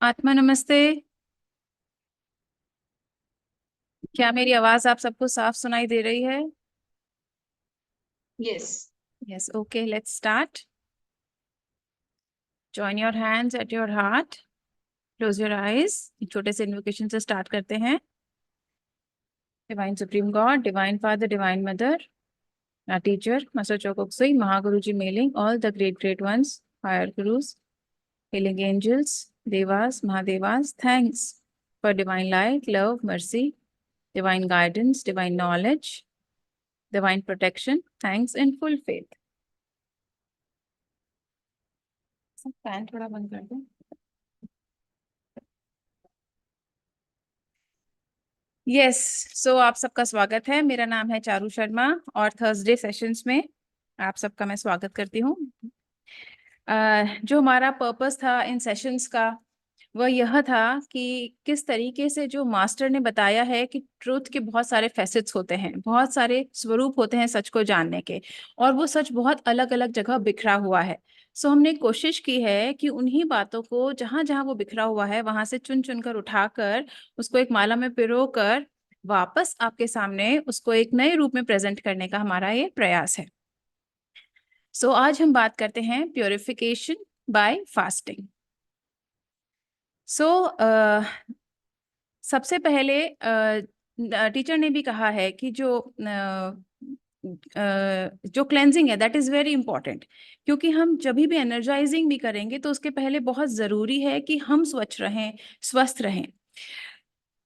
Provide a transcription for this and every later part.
आत्मा नमस्ते। क्या मेरी आवाज आप सबको साफ सुनाई दे रही है? Yes. Yes, okay, let's start. Join your hands at your heart, close your eyes. एक छोटे से इन्वोकेशन से स्टार्ट करते हैं। Divine supreme God, divine father, divine mother, our teacher, Master Chokoksui, Mahaguruji mailing, all the great ones, higher gurus, healing angels, devas, mahadevas, thanks for divine light, love, mercy, divine guidance, divine knowledge, divine protection. Thanks in full faith. Fan थोड़ा बंद कर दो। Yes, सो आप सबका स्वागत है। मेरा नाम है चारू शर्मा और थर्सडे सेशंस में आप सबका मैं स्वागत करती हूँ। जो हमारा पर्पस था इन सेशंस का वह यह था कि किस तरीके से जो मास्टर ने बताया है कि ट्रूथ के बहुत सारे फैसेट्स होते हैं, बहुत सारे स्वरूप होते हैं सच को जानने के, और वो सच बहुत अलग अलग जगह बिखरा हुआ है। सो हमने कोशिश की है कि उन्हीं बातों को जहां जहां वो बिखरा हुआ है वहां से चुन चुन कर उठाकर उसको एक माला में पिरोकर वापस आपके सामने उसको एक नए रूप में प्रेजेंट करने का हमारा ये प्रयास है। सो आज हम बात करते हैं प्योरिफिकेशन बाय फास्टिंग। सो सबसे पहले टीचर ने भी कहा है कि जो क्लेंजिंग है दैट इज वेरी इंपॉर्टेंट, क्योंकि हम जब भी एनर्जाइजिंग भी करेंगे तो उसके पहले बहुत जरूरी है कि हम स्वच्छ रहें, स्वस्थ रहें।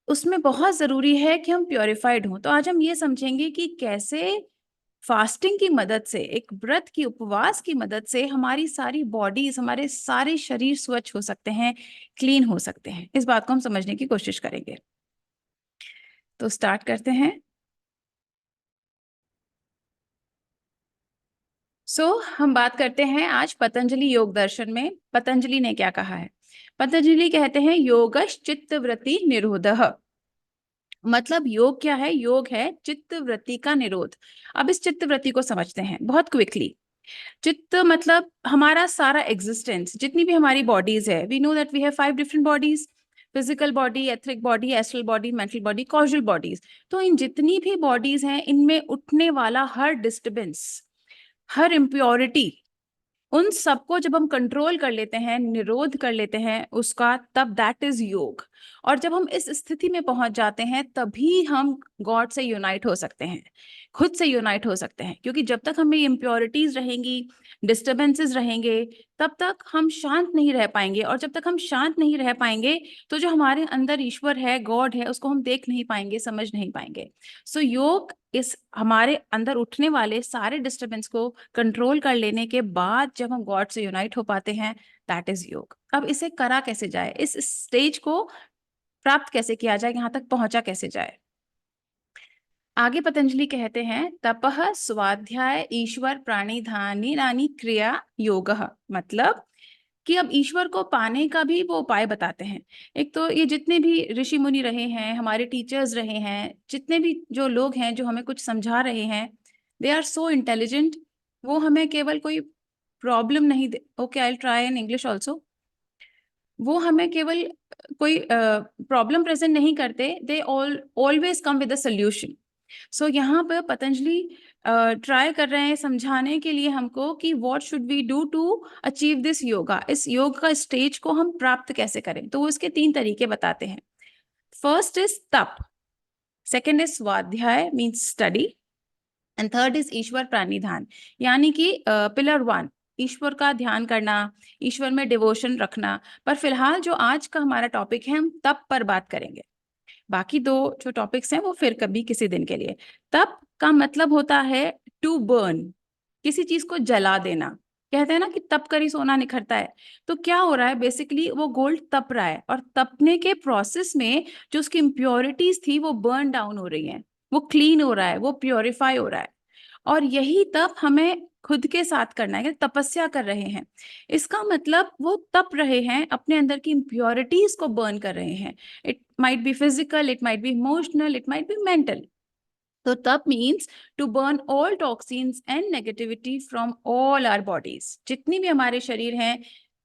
उसमें बहुत जरूरी है कि हम प्योरिफाइड हों। तो आज हम ये समझेंगे कि कैसे फास्टिंग की मदद से, एक व्रत की, उपवास की मदद से हमारी सारी बॉडीज, हमारे सारे शरीर स्वच्छ हो सकते हैं, क्लीन हो सकते हैं। इस बात को हम समझने की कोशिश करेंगे। तो स्टार्ट करते हैं। हम बात करते हैं आज पतंजलि योग दर्शन में पतंजलि ने क्या कहा है। पतंजलि कहते हैं योगश चित्तवृत्ति निरोधः। मतलब योग क्या है? योग है चित्तवृत्ति का निरोध। अब इस चित्तवृत्ति को समझते हैं बहुत क्विकली। चित्त मतलब हमारा सारा एग्जिस्टेंस, जितनी भी हमारी बॉडीज है। We know that we have 5 different bodies: physical body, etheric body, astral body, mental body, causal bodies. तो इन जितनी भी बॉडीज हैं इनमें उठने वाला हर डिस्टर्बेंस, हर इम्प्योरिटी, उन सबको जब हम कंट्रोल कर लेते हैं, निरोध कर लेते हैं उसका, तब दैट इज योग। और जब हम इस स्थिति में पहुंच जाते हैं तभी हम गॉड से यूनाइट हो सकते हैं, खुद से यूनाइट हो सकते हैं। क्योंकि जब तक हमें इम्प्योरिटीज रहेंगी, डिस्टर्बेंसेस रहेंगे, तब तक हम शांत नहीं रह पाएंगे। और जब तक हम शांत नहीं रह पाएंगे तो जो हमारे अंदर ईश्वर है, गॉड है, उसको हम देख नहीं पाएंगे, समझ नहीं पाएंगे। सो योग इस हमारे अंदर उठने वाले सारे डिस्टर्बेंस को कंट्रोल कर लेने के बाद जब हम गॉड से यूनाइट हो पाते हैं, दैट इज योग। अब इसे करा कैसे जाए, इस स्टेज को प्राप्त कैसे किया जाए, यहां तक पहुंचा कैसे जाए? आगे पतंजलि कहते हैं तपः स्वाध्याय ईश्वर प्राणिधानी नानी क्रिया योगः। मतलब कि अब ईश्वर को पाने का भी वो उपाय बताते हैं। एक तो ये जितने भी ऋषि मुनि रहे हैं, हमारे टीचर्स रहे हैं, जितने भी जो लोग हैं जो हमें कुछ समझा रहे हैं, दे आर सो इंटेलिजेंट। वो हमें केवल कोई प्रॉब्लम नहीं दे, okay I will try in English also. वो हमें केवल कोई प्रॉब्लम प्रेजेंट नहीं करते, they always come with a solution. So यहाँ पर पतंजलि ट्राई कर रहे हैं समझाने के लिए हमको कि what should we do to achieve this yoga, इस योग का स्टेज को हम प्राप्त कैसे करें। तो वो इसके 3 तरीके बताते हैं। फर्स्ट इज तप, सेकेंड इज स्वाध्याय means study, and third is ईश्वर प्राणिधान। यानी कि पिलर 1 ईश्वर का ध्यान करना, ईश्वर में डिवोशन रखना। पर फिलहाल जो आज का हमारा टॉपिक है, हम तप पर बात करेंगे। बाकी 2 जो टॉपिक्स हैं वो फिर कभी किसी दिन के लिए। तप का मतलब होता है टू बर्न, किसी चीज को जला देना। कहते हैं ना कि तप करी सोना निखरता है। तो क्या हो रहा है, बेसिकली वो गोल्ड तप रहा है, और तपने के प्रोसेस में जो उसकी इम्प्योरिटीज थी वो बर्न डाउन हो रही हैं, वो क्लीन हो रहा है, वो प्योरीफाई हो रहा है। और यही तप हमें खुद के साथ करना है, तपस्या कर रहे हैं। इसका मतलब वो तप रहे हैं, अपने अंदर की इम्प्योरिटीज को बर्न कर रहे हैं। It might be physical, it might be emotional, it might be mental. तो tapa means to burn all toxins and negativity from all our bodies. जितनी भी हमारे शरीर हैं,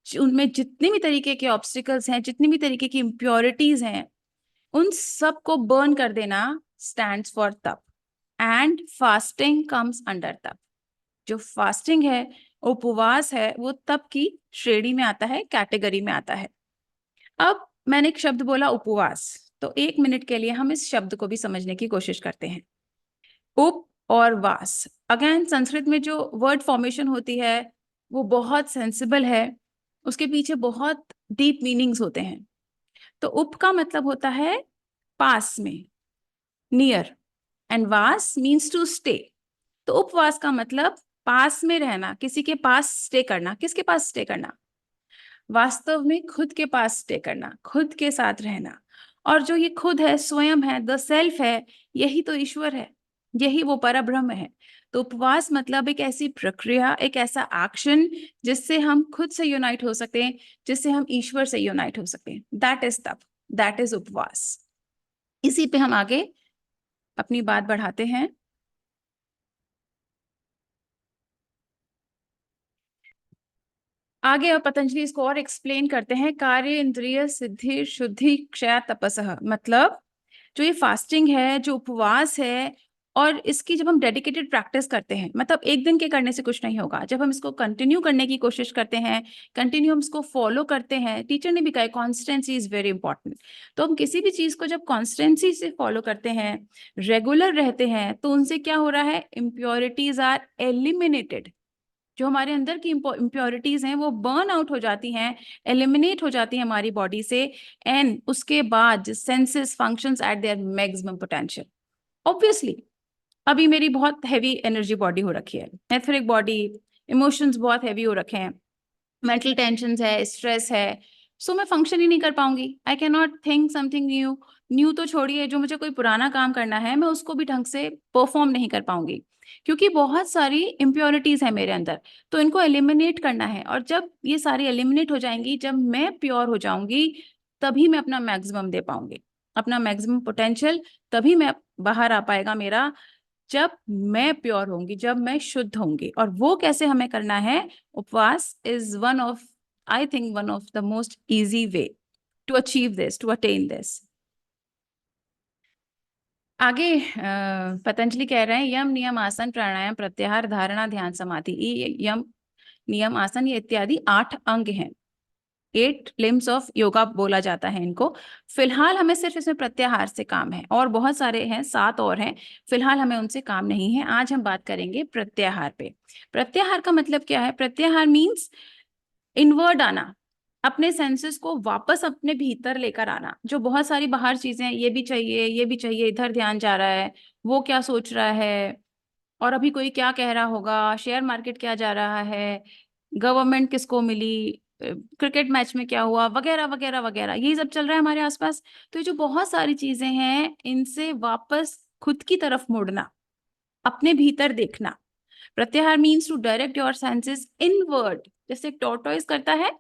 उनमें जितने भी तरीके के ऑब्स्टिकल्स हैं, जितनी भी तरीके की इम्प्योरिटीज हैं, उन सब को बर्न कर देना स्टैंड्स फॉर तप। एंड फास्टिंग कम्स अंडर तप। जो फास्टिंग है, उपवास है, वो तप की श्रेणी में आता है, कैटेगरी में आता है। अब मैंने एक शब्द बोला उपवास, तो 1 मिनट के लिए हम इस शब्द को भी समझने की कोशिश करते हैं। उप और वास, अगेन संस्कृत में जो वर्ड फॉर्मेशन होती है वो बहुत सेंसिबल है, उसके पीछे बहुत डीप मीनिंग्स होते हैं। तो उप का मतलब होता है पास में, नियर, एंड वास मीन्स टू स्टे। तो उपवास का मतलब पास में रहना, किसी के पास स्टे करना। किसके पास स्टे करना? वास्तव में खुद के पास स्टे करना, खुद के साथ रहना। और जो ये खुद है, स्वयं है, द सेल्फ है, यही तो ईश्वर है, यही वो परब्रह्म है। तो उपवास मतलब एक ऐसी प्रक्रिया, एक ऐसा एक्शन जिससे हम खुद से यूनाइट हो सकते हैं, जिससे हम ईश्वर से यूनाइट हो सकते हैं। दैट इज तप, दैट इज उपवास। इसी पे हम आगे अपनी बात बढ़ाते हैं। आगे अब पतंजलि इसको और एक्सप्लेन करते हैं। कार्य इंद्रिय सिद्धि शुद्धि क्षय तपसः, मतलब जो ये फास्टिंग है, जो उपवास है, और इसकी जब हम डेडिकेटेड प्रैक्टिस करते हैं, मतलब एक दिन के करने से कुछ नहीं होगा। जब हम इसको कंटिन्यू करने की कोशिश करते हैं, कंटिन्यू हम इसको फॉलो करते हैं, टीचर ने भी कहा कॉन्स्टेंसी इज वेरी इंपॉर्टेंट। तो हम किसी भी चीज को जब कॉन्स्टेंसी से फॉलो करते हैं, रेगुलर रहते हैं, तो उनसे क्या हो रहा है? Impurities are eliminated. जो हमारे अंदर की इम्प्योरिटीज हैं वो बर्न आउट हो जाती हैं, एलिमिनेट हो जाती हैं हमारी बॉडी से। एंड उसके बाद senses functions eight there maximum potential. Obviously अभी मेरी बहुत हैवी एनर्जी बॉडी हो रखी है, एथरिक बॉडी, इमोशंस बहुत हैवी हो रखे हैं, मेंटल टेंशन है, स्ट्रेस है, सो मैं फंक्शन ही नहीं कर पाऊंगी। I can not think something new. New तो छोड़िए, जो मुझे कोई पुराना काम करना है मैं उसको भी ढंग से परफॉर्म नहीं कर पाऊंगी, क्योंकि बहुत सारी इम्प्योरिटीज है मेरे अंदर। तो इनको एलिमिनेट करना है, और जब ये सारी एलिमिनेट हो जाएंगी, जब मैं प्योर हो जाऊंगी, तभी मैं अपना मैक्सिमम दे पाऊंगी, अपना मैक्सिमम पोटेंशियल तभी मैं बाहर आ पाएगा मेरा, जब मैं प्योर होंगी, जब मैं शुद्ध होंगी। और वो कैसे हमें करना है? Upvas is one of, I think one of the most easy way to achieve this, to attain this. आगे पतंजलि कह रहे हैं यम नियम आसन प्राणायाम प्रत्याहार धारणा ध्यान समाधि, ये यम नियम आसन ये इत्यादि 8 अंग हैं। 8 लिम्स ऑफ योगा बोला जाता है इनको। फिलहाल हमें सिर्फ इसमें प्रत्याहार से काम है, और बहुत सारे हैं, 7 और हैं, फिलहाल हमें उनसे काम नहीं है। आज हम बात करेंगे प्रत्याहार पे। प्रत्याहार का मतलब क्या है? प्रत्याहार मीन्स इनवर्ड आना, अपने सेंसेस को वापस अपने भीतर लेकर आना। जो बहुत सारी बाहर चीजें हैं, ये भी चाहिए, ये भी चाहिए, इधर ध्यान जा रहा है, वो क्या सोच रहा है, और अभी कोई क्या कह रहा होगा, शेयर मार्केट क्या जा रहा है, गवर्नमेंट किसको मिली, क्रिकेट मैच में क्या हुआ, वगैरह वगैरह वगैरह, यही सब चल रहा है हमारे आसपास। तो ये जो बहुत सारी चीजें हैं, इनसे वापस खुद की तरफ मुड़ना, अपने भीतर देखना। Pratyahara means to direct your senses inward, जैसे टॉर्टोइज करता है,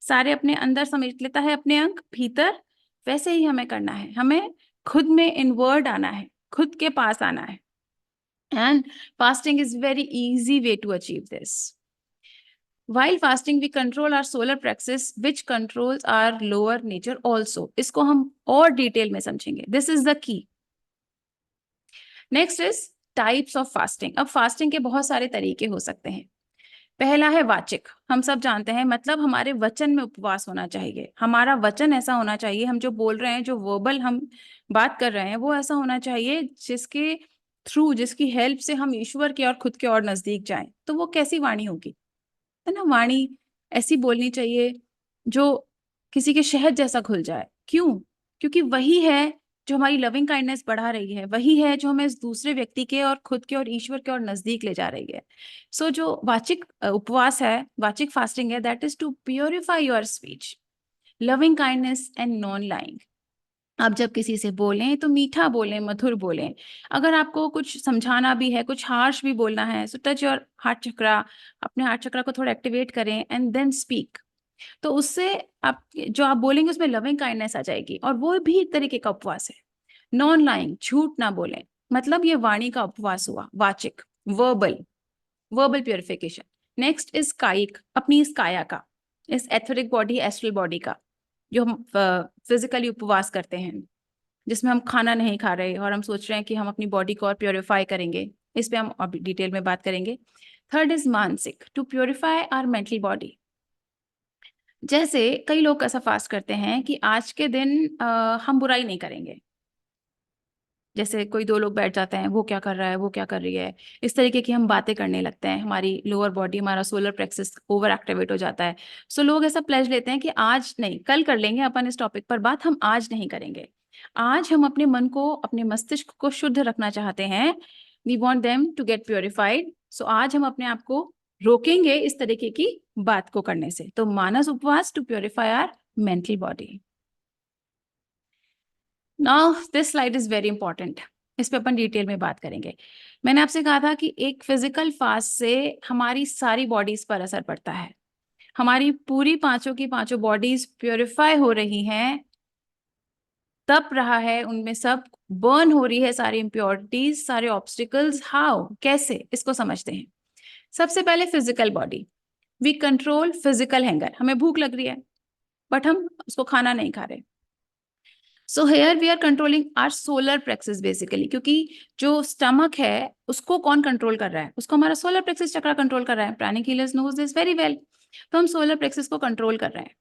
सारे अपने अंदर समेट लेता है अपने अंक भीतर, वैसे ही हमें करना है। हमें खुद में इनवर्ड आना है, खुद के पास आना है। And fasting is very easy way to achieve this. While fasting, we control our solar plexus, which controls our lower nature also. इसको हम और डिटेल में समझेंगे. This is the key. Next is types of fasting. अब fasting के बहुत सारे तरीके हो सकते हैं। पहला है वाचिक, हम सब जानते हैं, मतलब हमारे वचन में उपवास होना चाहिए। हमारा वचन ऐसा होना चाहिए, हम जो बोल रहे हैं, जो वर्बल हम बात कर रहे हैं, वो ऐसा होना चाहिए जिसके थ्रू, जिसकी हेल्प से हम ईश्वर के और खुद के और नजदीक जाएं। तो वो कैसी वाणी होगी? है ना, वाणी ऐसी बोलनी चाहिए जो किसी के शहद जैसा घुल जाए। क्यों? क्योंकि वही है जो हमारी लविंग काइंडनेस बढ़ा रही है, वही है जो हमें इस दूसरे व्यक्ति के और खुद के और ईश्वर के और नजदीक ले जा रही है। सो जो वाचिक उपवास है, वाचिक फास्टिंग है, that is to purify your speech, loving kindness and non lying. आप जब किसी से बोलें तो मीठा बोलें, मधुर बोलें। अगर आपको कुछ समझाना भी है, कुछ हार्श भी बोलना है, सो टच योर हार्ट चक्रा, अपने हार्ट चक्रा को थोड़ा एक्टिवेट करें एंड देन स्पीक। तो उससे आप जो आप बोलेंगे उसमें लविंग काइंडनेस आ जाएगी, और वो भी एक तरीके का उपवास है। नॉन लाइंग, झूठ ना बोलें, मतलब ये वाणी का उपवास हुआ, वाचिक, verbal, verbal purification. Next is कायिक, अपनी इस काया का, इस एथरिक बॉडी एस्ट्रल बॉडी का, जो हम फिजिकली उपवास करते हैं, जिसमें हम खाना नहीं खा रहे और हम सोच रहे हैं कि हम अपनी बॉडी को और प्योरीफाई करेंगे, इस पे हम अभी डिटेल में बात करेंगे। Third is mansik, to purify our mental body. जैसे कई लोग ऐसा फास्ट करते हैं कि आज के दिन हम बुराई नहीं करेंगे। जैसे कोई दो लोग बैठ जाते हैं, वो क्या कर रहा है, वो क्या कर रही है, इस तरीके की हम बातें करने लगते हैं, हमारी लोअर बॉडी, हमारा सोलर प्लेक्सस ओवर एक्टिवेट हो जाता है। सो लोग ऐसा प्लेज लेते हैं कि आज नहीं, कल कर लेंगे अपन इस टॉपिक पर बात, हम आज नहीं करेंगे। आज हम अपने मन को, अपने मस्तिष्क को शुद्ध रखना चाहते हैं। We want them to get purified. So आज हम अपने आप को रोकेंगे इस तरीके की बात को करने से। तो manas upvas to purify our mental body. Now this slide is very important, इस पे अपन डिटेल में बात करेंगे। मैंने आपसे कहा था कि एक फिजिकल फास्ट से हमारी सारी बॉडीज पर असर पड़ता है। हमारी पूरी पांचों की पांचों बॉडीज प्योरीफाई हो रही हैं, तप रहा है, उनमें सब बर्न हो रही है, सारी इम्प्योरिटीज, सारे ऑब्स्टिकल्स। हाउ, कैसे, इसको समझते हैं। सबसे पहले physical body, we control physical hunger. हमें भूख लग रही है बट हम उसको खाना नहीं खा रहे। So here we are controlling our solar plexus basically, क्योंकि जो स्टमक है उसको कौन कंट्रोल कर रहा है, उसको हमारा सोलर प्लेक्सिस चक्र कंट्रोल कर रहा है। Pranic healers knows this very well. तो हम सोलर प्लेक्सिस को कंट्रोल कर रहे हैं।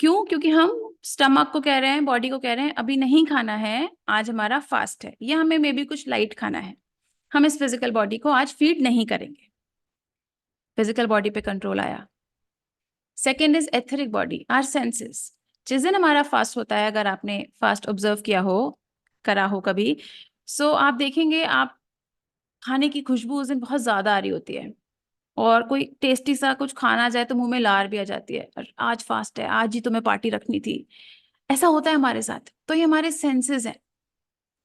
क्यों? क्योंकि हम स्टमक को कह रहे हैं, बॉडी को कह रहे हैं अभी नहीं खाना है, आज हमारा फास्ट है, या हमें मे बी कुछ लाइट खाना है, हम इस फिजिकल बॉडी को आज फीड नहीं करेंगे। फिजिकल बॉडी पे कंट्रोल आया। Second is etheric body, are senses. जिस दिन हमारा फास्ट होता है, अगर आपने फास्ट ऑब्जर्व किया हो, करा हो कभी, सो आप देखेंगे आप खाने की खुशबू उस दिन बहुत ज्यादा आ रही होती है, और कोई टेस्टी सा कुछ खाना जाए तो मुंह में लार भी आ जाती है, और आज फास्ट है, आज ही तुम्हें पार्टी रखनी थी। ऐसा होता है हमारे साथ। तो ये हमारे सेंसेस हैं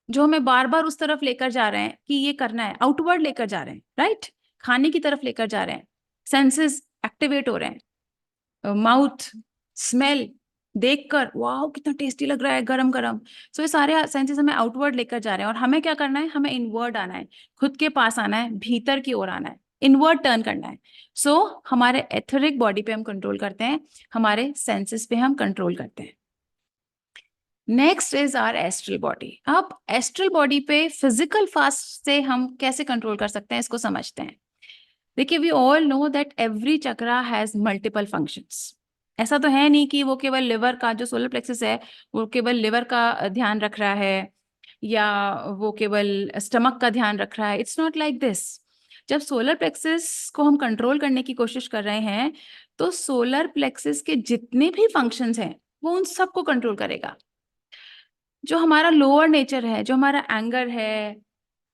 जो हमें बार बार उस तरफ लेकर जा रहे हैं कि ये करना है, आउटवर्ड लेकर जा रहे हैं, राइट, खाने की तरफ लेकर जा रहे हैं। सेंसेस एक्टिवेट हो रहे हैं, माउथ, स्मेल, देखकर वाह कितना टेस्टी लग रहा है, गरम गरम। सो ये सारे सेंसेस हमें आउटवर्ड लेकर जा रहे हैं, और हमें क्या करना है, हमें इनवर्ड आना है, खुद के पास आना है, भीतर की ओर आना है, इनवर्ड टर्न करना है। सो हमारे एथरिक बॉडी पे हम कंट्रोल करते हैं, हमारे सेंसेस पे हम कंट्रोल करते हैं। Next is our astral body. अब एस्ट्रल बॉडी पे फिजिकल फास्ट से हम कैसे कंट्रोल कर सकते हैं, इसको समझते हैं। देखिए, we all know that every chakra has multiple functions. ऐसा तो है नहीं कि वो केवल लिवर का, जो सोलर प्लेक्सस है वो केवल लिवर का ध्यान रख रहा है, या वो केवल स्टमक का ध्यान रख रहा है। It's not like this. जब सोलर प्लेक्सस को हम कंट्रोल करने की कोशिश कर रहे हैं, तो सोलर प्लेक्सस के जितने भी फंक्शंस हैं वो उन सबको कंट्रोल करेगा। जो हमारा लोअर नेचर है, जो हमारा एंगर है,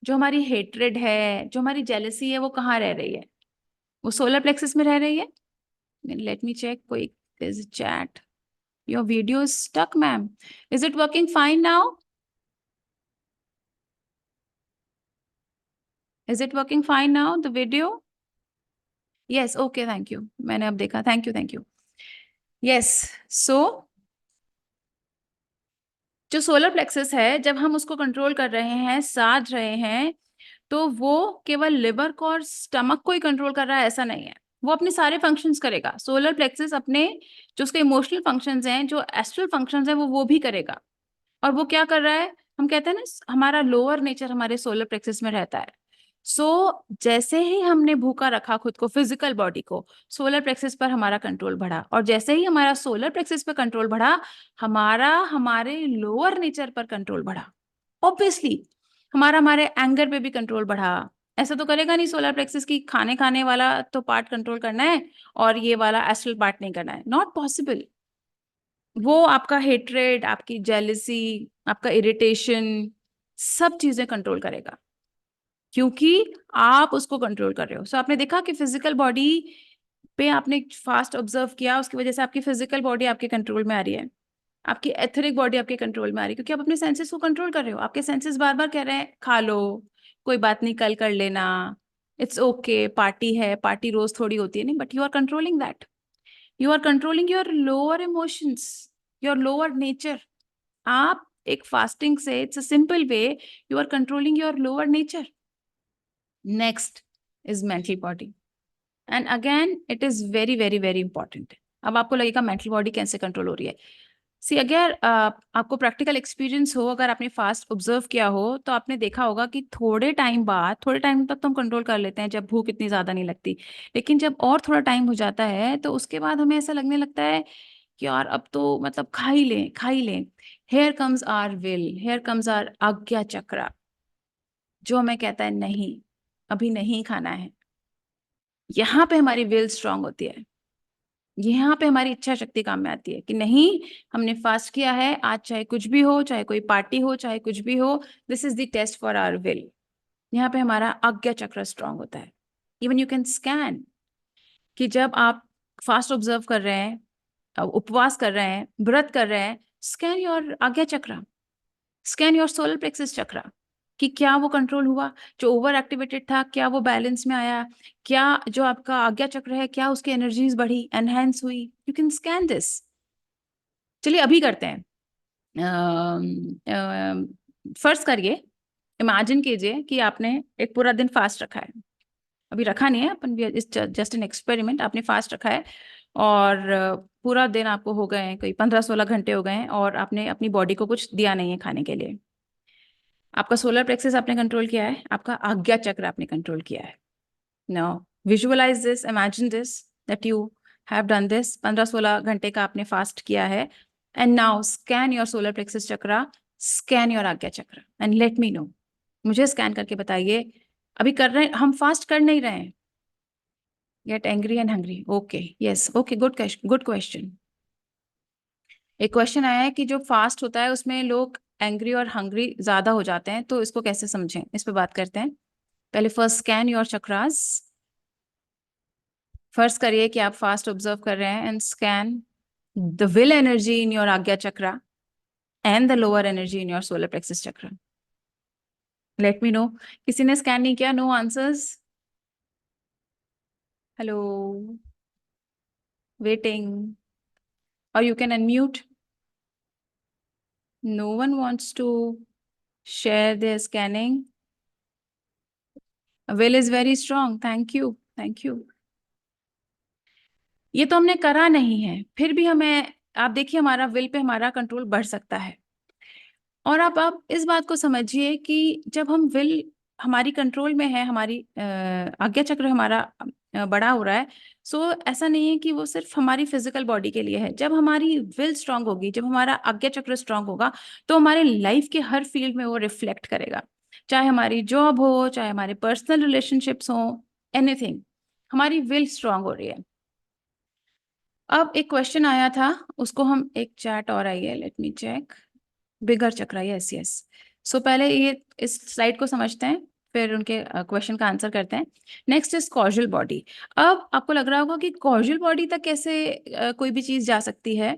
जो हमारी हेट्रेड है, जो हमारी जेलसी है, वो कहाँ रह रही है? वो सोलर प्लेक्सस में रह रही है। लेट मी चेक, कोई is chat, your video is stuck ma'am, is it working fine now? Is it working fine now the video? Yes, okay, thank you, मैंने अब देखा, thank you, thank you. Yes, so जो solar plexus है, जब हम उसको control कर रहे हैं, साध रहे हैं, तो वो केवल लिवर को और स्टमक को ही कंट्रोल कर रहा है ऐसा नहीं है। वो अपने सारे फंक्शंस करेगा। सोलर प्लेक्सस अपने जो उसके इमोशनल फंक्शंस हैं, जो एस्ट्रल फंक्शंस हैं, वो भी करेगा। और वो क्या कर रहा है, हम कहते हैं ना, हमारा लोअर नेचर हमारे सोलर प्लेक्सस में रहता है। सो जैसे ही हमने भूखा रखा खुद को, फिजिकल बॉडी को, सोलर प्लेक्सस पर हमारा कंट्रोल बढ़ा, और जैसे ही हमारा सोलर प्लेक्सस पर कंट्रोल बढ़ा, हमारा हमारे लोअर नेचर पर कंट्रोल बढ़ा। ऑब्वियसली हमारा हमारे एंगर पे भी कंट्रोल बढ़ा। ऐसा तो करेगा नहीं सोलर प्लेक्सस की खाने खाने वाला तो पार्ट कंट्रोल करना है और ये वाला एस्ट्रल पार्ट नहीं करना है, नॉट पॉसिबल। वो आपका हेट्रेड, आपकी जेलसी, आपका इरिटेशन, सब चीजें कंट्रोल करेगा, क्योंकि आप उसको कंट्रोल कर रहे हो। सो आपने देखा कि फिजिकल बॉडी पे आपने फास्ट ऑब्जर्व किया, उसकी वजह से आपकी फिजिकल बॉडी आपके कंट्रोल में आ रही है, आपकी एथरिक बॉडी आपके कंट्रोल में आ रही है, क्योंकि आप अपने सेंसेस को कंट्रोल कर रहे हो। आपके सेंसेस बार बार कह रहे हैं खा लो, कोई बात नहीं, कल कर लेना, इट्स ओके, पार्टी है, पार्टी रोज थोड़ी होती है, नहीं, but you are controlling that. You are controlling your lower emotions, your lower nature. आप एक फास्टिंग से, it's a simple way, you are controlling your lower nature. Next is mental body. And again it is very very very important. अब आपको लगेगा mental body कैसे control हो रही है। सी अगर आपको प्रैक्टिकल एक्सपीरियंस हो, अगर आपने फास्ट ऑब्जर्व किया हो, तो आपने देखा होगा कि थोड़े टाइम बाद, थोड़े टाइम तक तो हम कंट्रोल कर लेते हैं जब भूख इतनी ज्यादा नहीं लगती, लेकिन जब और थोड़ा टाइम हो जाता है तो उसके बाद हमें ऐसा लगने लगता है कि यार अब तो मतलब खा ही लें, खा ही लें। Here comes our will, here comes our ajna chakra, जो हमें कहता है नहीं, अभी नहीं खाना है। यहाँ पे हमारी विल स्ट्रांग होती है, यहाँ पे हमारी इच्छा शक्ति काम में आती है कि नहीं, हमने फास्ट किया है आज, चाहे कुछ भी हो, चाहे कोई पार्टी हो, चाहे कुछ भी हो, this is the test for our will. यहाँ पे हमारा आज्ञा चक्र स्ट्रांग होता है। इवन यू कैन स्कैन कि जब आप फास्ट ऑब्जर्व कर रहे हैं, उपवास कर रहे हैं, व्रत कर रहे हैं, स्कैन योर आज्ञा चक्र, स्कैन योर सोलर प्लेक्सस चक्र, कि क्या वो कंट्रोल हुआ, जो ओवर एक्टिवेटेड था क्या वो बैलेंस में आया, क्या जो आपका आज्ञा चक्र है क्या उसकी एनर्जीज बढ़ी, एनहेंस हुई। You can scan this. चलिए अभी करते हैं। फर्ज करिए, इमेजिन कीजिए कि आपने एक पूरा दिन फास्ट रखा है। अभी रखा नहीं है अपन, जस्ट एन एक्सपेरिमेंट। आपने फास्ट रखा है और पूरा दिन आपको हो गए हैं, कोई 15-16 घंटे हो गए हैं, और आपने अपनी बॉडी को कुछ दिया नहीं है खाने के लिए। आपका सोलर प्लेक्सस आपने कंट्रोल किया है, आपका आज्ञा चक्र आपने कंट्रोल किया है। Now visualize this, imagine this that you have done this, 15-16 घंटे का आपने फास्ट किया है। And now scan your solar plexus chakra, scan your ajna chakra, and let me know. मुझे स्कैन करके बताइए, अभी कर रहे हैं हम, फास्ट कर नहीं रहे हैं। Get angry and hungry, okay, yes, okay, good good question. एक क्वेश्चन आया है कि जो फास्ट होता है उसमें लोग एंग्री और हंग्री ज्यादा हो जाते हैं, तो इसको कैसे समझें, इस पे बात करते हैं। पहले first scan your chakras. First करिए कि आप फास्ट ऑब्जर्व कर रहे हैं, and scan the will energy in your ajna chakra and the lower energy in your solar plexus chakra. Let me know. किसी ने स्कैन नहीं किया? No answers? हेलो, वेटिंग, और you can unmute. No one wants to share their scanning. Will is very strong. Thank you. Thank you. ये तो हमने करा नहीं है, फिर भी हमें, आप देखिए हमारा विल पे हमारा कंट्रोल बढ़ सकता है। और अब आप इस बात को समझिए कि जब हम विल हमारी कंट्रोल में है, हमारी आज्ञा चक्र हमारा बड़ा हो रहा है, सो ऐसा नहीं है कि वो सिर्फ हमारी फिजिकल बॉडी के लिए है। जब हमारी विल स्ट्रांग होगी, जब हमारा आज्ञा चक्र स्ट्रांग होगा, तो हमारे लाइफ के हर फील्ड में वो रिफ्लेक्ट करेगा। चाहे हमारी जॉब हो, चाहे हमारे पर्सनल रिलेशनशिप्स हो, एनीथिंग, हमारी विल स्ट्रांग हो रही है। अब एक क्वेश्चन आया था, उसको हम, एक चैट और आई है, लेट मी चेक। बिगर चक्रा, यस यस। सो पहले ये इस स्लाइड को समझते हैं, फिर उनके क्वेश्चन का आंसर करते हैं। Next is causal body. अब आपको लग रहा होगा कि कॉजल बॉडी तक कैसे कोई भी चीज जा सकती है।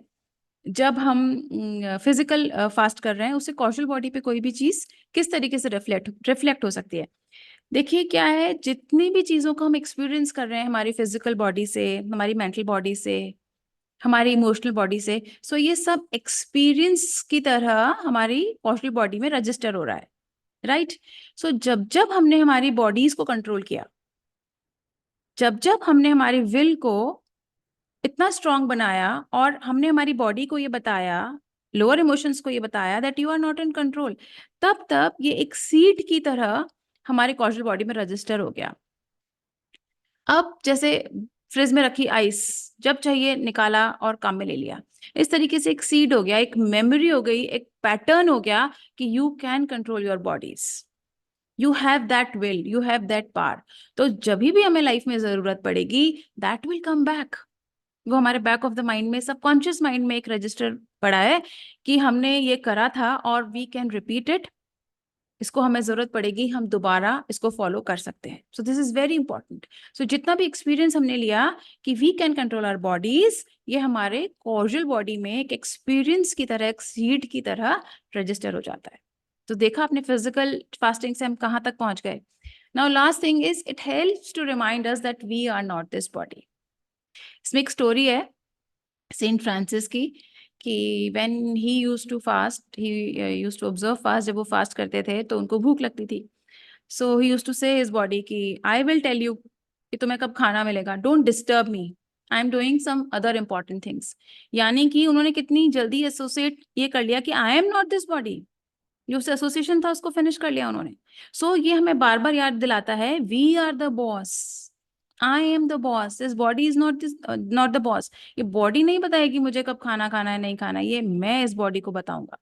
जब हम फिजिकल फास्ट कर रहे हैं, उससे कॉजल बॉडी पे कोई भी चीज किस तरीके से रिफ्लेक्ट हो सकती है। देखिए क्या है, जितनी भी चीजों को हम एक्सपीरियंस कर रहे हैं हमारी फिजिकल बॉडी से, हमारी मेंटल बॉडी से, हमारी इमोशनल बॉडी से, सो ये सब एक्सपीरियंस की तरह हमारी कॉशनल बॉडी में रजिस्टर हो रहा है, राइट। सो जब जब हमने हमारी बॉडीज को कंट्रोल किया, जब जब हमने हमारी विल को इतना स्ट्रांग बनाया, और हमने हमारी बॉडी को ये बताया, लोअर इमोशंस को ये बताया that you are not in control, तब तब ये एक सीड की तरह हमारे कॉशनल बॉडी में रजिस्टर हो गया। अब जैसे फ्रिज में रखी आइस, जब चाहिए निकाला और काम में ले लिया, इस तरीके से एक सीड हो गया, एक मेमोरी हो गई, एक पैटर्न हो गया कि you can control your bodies, you have that will, you have that power. तो जब भी हमें लाइफ में जरूरत पड़ेगी, दैट विल कम बैक। वो हमारे बैक ऑफ द माइंड में, सबकॉन्शियस माइंड में एक रजिस्टर पड़ा है कि हमने ये करा था और वी कैन रिपीट इट। इसको हमें जरूरत पड़ेगी, हम दोबारा इसको फॉलो कर सकते हैं। So this is very important. So जितना भी एक्सपीरियंस हमने लिया कि we can control our bodies, ये हमारे कॉजल बॉडी में एक एक्सपीरियंस की तरह, एक सीड की तरह रजिस्टर हो जाता है। तो देखा आपने, फिजिकल फास्टिंग से हम कहाँ तक पहुंच गए। Now last thing is, it helps to remind us that we are not this body. इसमें एक स्टोरी है सेंट फ्रांसिस की, कि when he used to fast, he used to observe fast, जब वो फास्ट करते थे तो उनको भूख लगती थी। सो ही यूज्ड टू से हिज बॉडी कि आई विल टेल यू कि तुम्हें कब खाना मिलेगा, don't disturb me, I am doing some other important things. यानी कि उन्होंने कितनी जल्दी एसोसिएट ये कर लिया कि I am not this body, जो उससे एसोसिएशन था उसको फिनिश कर लिया उन्होंने। सो ये हमें बार बार याद दिलाता है, we are the boss, I am the boss, this body is not the boss. ये बॉडी नहीं बताएगी मुझे कब खाना खाना है नहीं खाना है, ये मैं इस बॉडी को बताऊंगा।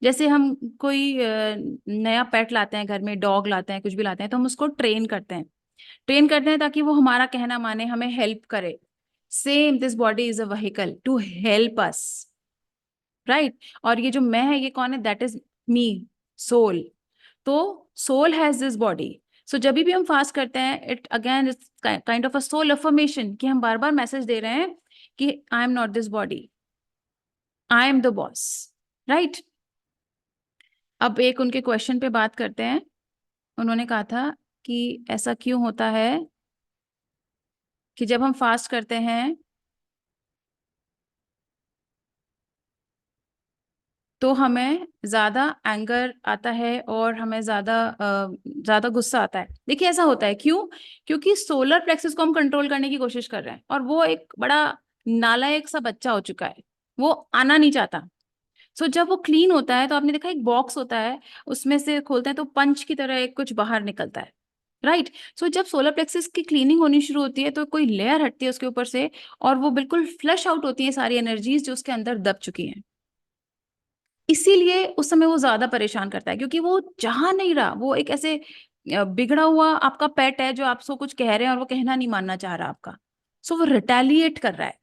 जैसे हम कोई नया पेट लाते हैं घर में, डॉग लाते हैं, कुछ भी लाते हैं, तो हम उसको ट्रेन करते हैं ताकि वो हमारा कहना माने, हमें हेल्प करे। Same this body is a vehicle to help us, right. और ये जो मैं है ये कौन है, दैट इज मी, सोल। तो soul has this body. So जब भी हम फास्ट करते हैं, it again is kind of a soul affirmation, कि हम बार बार मैसेज दे रहे हैं कि I am not this body, I am the boss, right. अब एक उनके क्वेश्चन पे बात करते हैं। उन्होंने कहा था कि ऐसा क्यों होता है कि जब हम फास्ट करते हैं तो हमें ज्यादा एंगर आता है और हमें ज्यादा गुस्सा आता है। देखिए ऐसा होता है क्यों, क्योंकि सोलर प्लेक्सस को हम कंट्रोल करने की कोशिश कर रहे हैं और वो एक बड़ा नालायक सा बच्चा हो चुका है, वो आना नहीं चाहता। सो जब वो क्लीन होता है तो आपने देखा एक बॉक्स होता है, उसमें से खोलते हैं तो पंच की तरह एक कुछ बाहर निकलता है, राइट। सो जब सोलर प्लेक्सस की क्लीनिंग होनी शुरू होती है तो कोई लेयर हटती है उसके ऊपर से, और वो बिल्कुल फ्लश आउट होती है सारी एनर्जीज जो उसके अंदर दब चुकी हैं। इसीलिए उस समय वो ज्यादा परेशान करता है, क्योंकि वो चाह नहीं रहा, वो एक ऐसे बिगड़ा हुआ आपका पेट है जो आपको कुछ कह रहे हैं और वो कहना नहीं मानना चाह रहा आपका। सो वो रिटेलिएट कर रहा है,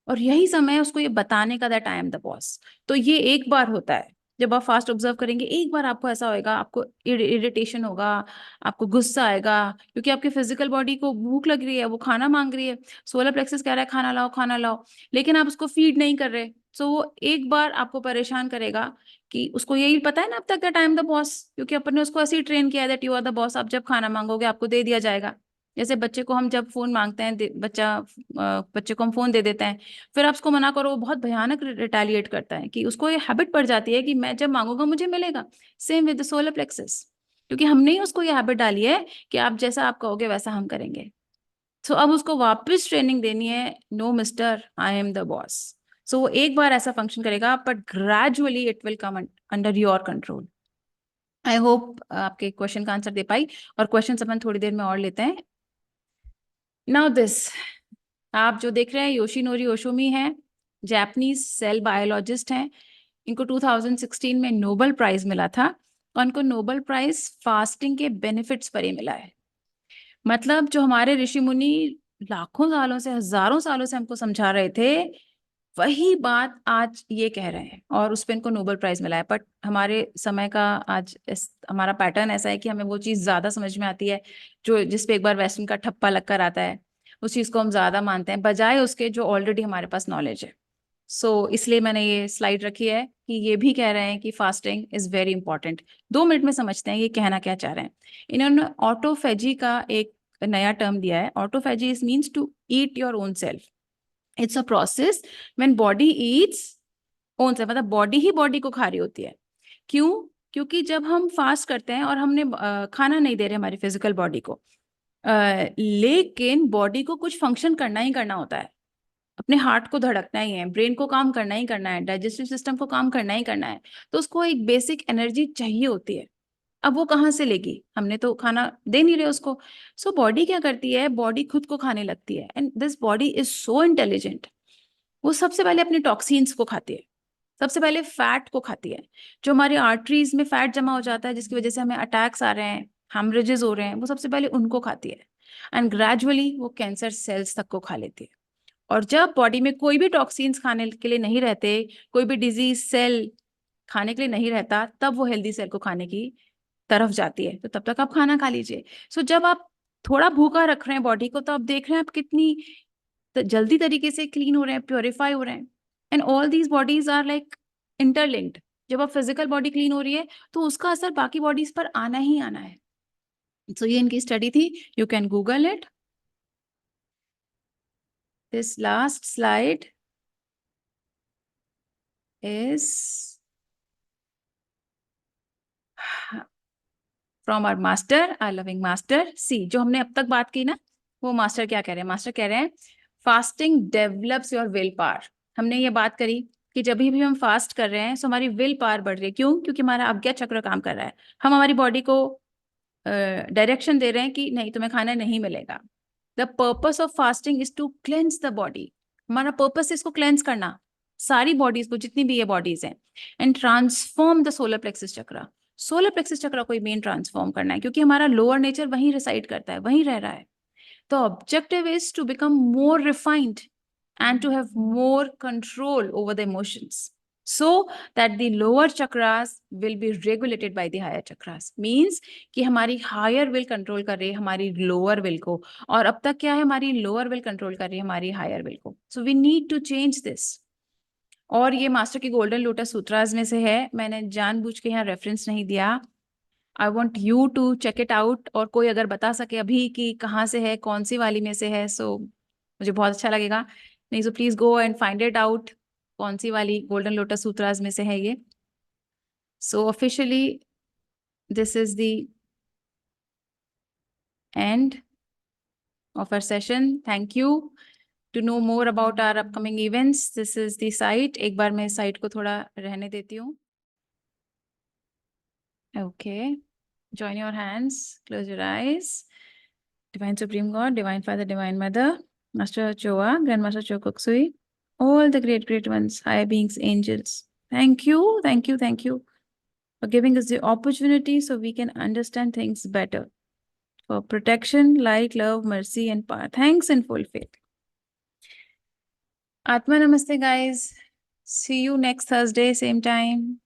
और यही समय है उसको ये बताने का, that I am the boss. तो ये एक बार होता है, जब आप फास्ट ऑब्जर्व करेंगे एक बार आपको ऐसा होएगा, आपको इरिटेशन होगा, आपको गुस्सा आएगा, क्योंकि आपकी फिजिकल बॉडी को भूख लग रही है, वो खाना मांग रही है, सोलर प्लेक्सस कह रहा है खाना लाओ खाना लाओ, लेकिन आप उसको फीड नहीं कर रहे। सो वो एक बार आपको परेशान करेगा, कि उसको यही पता है ना अब तक that I am the boss, क्योंकि अपन ने उसको ऐसे ही ट्रेन किया है that you are the boss, आप जब खाना मांगोगे आपको दे दिया जाएगा। जैसे बच्चे को हम जब फोन मांगते हैं, बच्चे को हम फोन दे देते हैं, फिर आप उसको मना करो वो बहुत भयानक रिटेलिएट करता है, कि उसको ये हैबिट पड़ जाती है कि मैं जब मांगूंगा मुझे मिलेगा। Same with the solar plexus, क्योंकि हमने ही उसको ये हैबिट डाली है कि आप जैसा आप कहोगे वैसा हम करेंगे। सो अब उसको वापस ट्रेनिंग देनी है, no mister, I am the boss. So वो एक बार ऐसा फंक्शन करेगा, but gradually it will come under your control. I hope आपके क्वेश्चन का आंसर दे पाई, और क्वेश्चन अपन थोड़ी देर में और लेते हैं। नाउ दिस, आप जो देख रहे हैं योशिनोरी ओशोमी हैं, जापानीज सेल बायोलॉजिस्ट हैं। इनको 2016 में नोबेल प्राइज मिला था, और इनको नोबेल प्राइज फास्टिंग के बेनिफिट्स पर ही मिला है। मतलब जो हमारे ऋषि मुनि लाखों सालों से, हजारों सालों से हमको समझा रहे थे, वही बात आज ये कह रहे हैं, और उस पे इनको नोबेल प्राइज मिला है। बट हमारे समय का आज हमारा पैटर्न ऐसा है कि हमें वो चीज़ ज्यादा समझ में आती है, जो जिस पे एक बार वेस्टर्न का ठप्पा लग कर आता है, उस चीज़ को हम ज्यादा मानते हैं बजाय उसके जो ऑलरेडी हमारे पास नॉलेज है। सो इसलिए मैंने ये स्लाइड रखी है कि ये भी कह रहे हैं कि fasting is very important. 2 minute में समझते हैं ये कहना क्या चाह रहे हैं। इन्होंने ऑटोफेजी का एक नया टर्म दिया है। Autophagy is means to eat your own self. It's a process when body eats own self, मतलब बॉडी ही बॉडी को खा रही होती है। क्यों? क्योंकि जब हम फास्ट करते हैं और हमने खाना नहीं दे रहे हमारी फिजिकल बॉडी को, लेकिन बॉडी को कुछ फंक्शन करना ही करना होता है, अपने हार्ट को धड़कना ही है, ब्रेन को काम करना ही करना है, डाइजेस्टिव सिस्टम को काम करना ही करना है, तो उसको एक बेसिक एनर्जी चाहिए होती है। अब वो कहाँ से लेगी, हमने तो खाना दे नहीं रहे उसको। सो बॉडी क्या करती है, बॉडी खुद को खाने लगती है, and this body is so intelligent. वो सबसे पहले अपनी टॉक्सिन्स को खाती है, सबसे पहले फैट को खाती है। जो हमारे आर्टरीज में फैट जमा हो जाता है जिसकी वजह से हमें अटैक्स आ रहे हैं, हेमरेजेस हो रहे हैं, वो सबसे पहले उनको खाती है, एंड ग्रेजुअली वो कैंसर सेल्स तक को खा लेती है। और जब बॉडी में कोई भी टॉक्सिन्स खाने के लिए नहीं रहते, कोई भी डिजीज सेल खाने के लिए नहीं रहता, तब वो हेल्दी सेल को खाने की तरफ जाती है, तो तब तक आप खाना खा लीजिए। सो जब आप थोड़ा भूखा रख रहे हैं बॉडी को, तो आप देख रहे हैं आप कितनी जल्दी तरीके से क्लीन हो रहे हैं, प्योरीफाई हो रहे हैं, and all these bodies are like interlinked. जब आप फिजिकल बॉडी क्लीन हो रही है तो उसका असर बाकी बॉडीज पर आना ही आना है। सो ये इनकी स्टडी थी, you can Google it. This last slide is from our master, our loving master. See जो हमने अब तक बात की ना, वो मास्टर क्या कह रहे हैं? मास्टर कह रहे हैं fasting develops your will power. हमने ये बात करी कि जब भी हम फास्ट कर रहे हैं तो हमारी विल पावर बढ़ रही है। क्यों? क्योंकि हमारा अज्ञा चक्र काम कर रहा है। हम हमारी बॉडी को डायरेक्शन दे रहे हैं कि नहीं, तुम्हें खाना नहीं मिलेगा। The purpose of fasting is to cleanse the body. हमारा पर्पस है इसको क्लेंस करना, सारी बॉडीज को, जितनी भी ये बॉडीज हैं, and transform the solar plexus चक्र। सोलर प्लेक्सिस चक्र को मेन ट्रांसफॉर्म करना है, क्योंकि हमारा लोअर नेचर वहीं रिसाइड करता है, वहीं रह रहा है। The objective is to become more refined and to have more control over the emotions, so that the lower chakras will be regulated by the higher chakras. Means कि हमारी higher will control कर रही है हमारी lower will को, और अब तक क्या है, हमारी lower will control कर रही है हमारी higher will को. So we need to change this. और ये मास्टर की गोल्डन लोटस सूत्रास में से है, मैंने जानबूझ के यहाँ रेफरेंस नहीं दिया। I want you to check it out, और कोई अगर बता सके अभी कि कहाँ से है, कौन सी वाली में से है, सो मुझे बहुत अच्छा लगेगा। नहीं so please go and find it out, कौन सी वाली गोल्डन लोटस सूत्रास में से है ये। So officially this is the end of our session. Thank you. To know more about our upcoming events, this is the site. एक बार मैं site को थोड़ा रहने देती हूँ. Okay. Join your hands. Close your eyes. Divine Supreme God, Divine Father, Divine Mother, Master Choa, Grandmaster Chokuksui, all the great ones, higher beings, angels. Thank you, thank you, thank you for giving us the opportunity so we can understand things better. For protection, light, love, mercy, and power. Thanks in full faith. Atma Namaste, guys. See you next Thursday, same time.